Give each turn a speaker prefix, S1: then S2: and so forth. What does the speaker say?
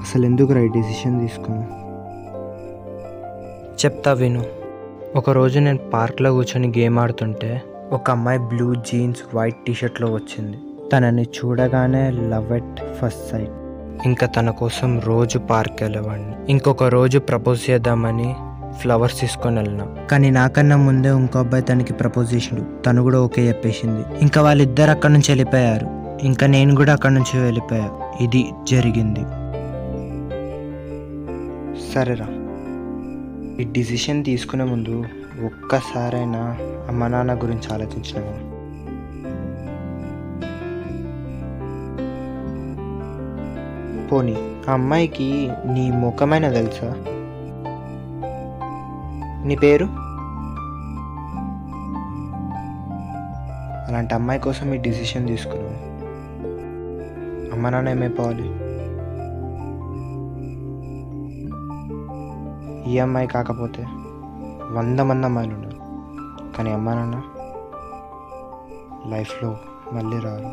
S1: అసలు ఎందుకు right decision తీసుకున్నా?
S2: చెప్తా విను. ఒకరోజు నేను పార్క్లో కూర్చొని గేమ్ ఆడుతుంటే ఒక అమ్మాయి బ్లూ జీన్స్ వైట్ టీషర్ట్లో వచ్చింది. తనని చూడగానే లవ్ ఎట్ ఫస్ట్ సైట్. ఇంకా తన కోసం రోజు పార్క్ వెళ్ళేవాడిని. ఇంకొక రోజు ప్రపోజ్ చేద్దామని ఫ్లవర్స్ తీసుకొని వెళ్ళినా. కానీ నాకన్నా ముందే ఇంకో అబ్బాయి తనకి ప్రపోజ్ చేసిండు. తను కూడా ఓకే చెప్పేసింది. ఇంకా వాళ్ళిద్దరు అక్కడి నుంచి వెళ్ళిపోయారు. ఇంకా నేను కూడా అక్కడి నుంచి వెళ్ళిపోయా. ఇది జరిగింది. సరేరా, ఈ డిసిషన్ తీసుకునే ముందు ఒక్కసారైనా అమ్మ నాన్న గురించి ఆలోచించినావా? పోనీ ఆ అమ్మాయికి నీ ముఖమైనా తెలుసా? నీ పేరు? అలాంటి అమ్మాయి కోసం ఈ డిసిషన్ తీసుకున్నావు. అమ్మ నాన్న ఏమైపోవాలి? ఈ అమ్మాయి కాకపోతే 100 మంది అమ్మాయిలు ఉన్నారు. కానీ అమ్మ నాన్న లైఫ్లో మళ్ళీ రారు.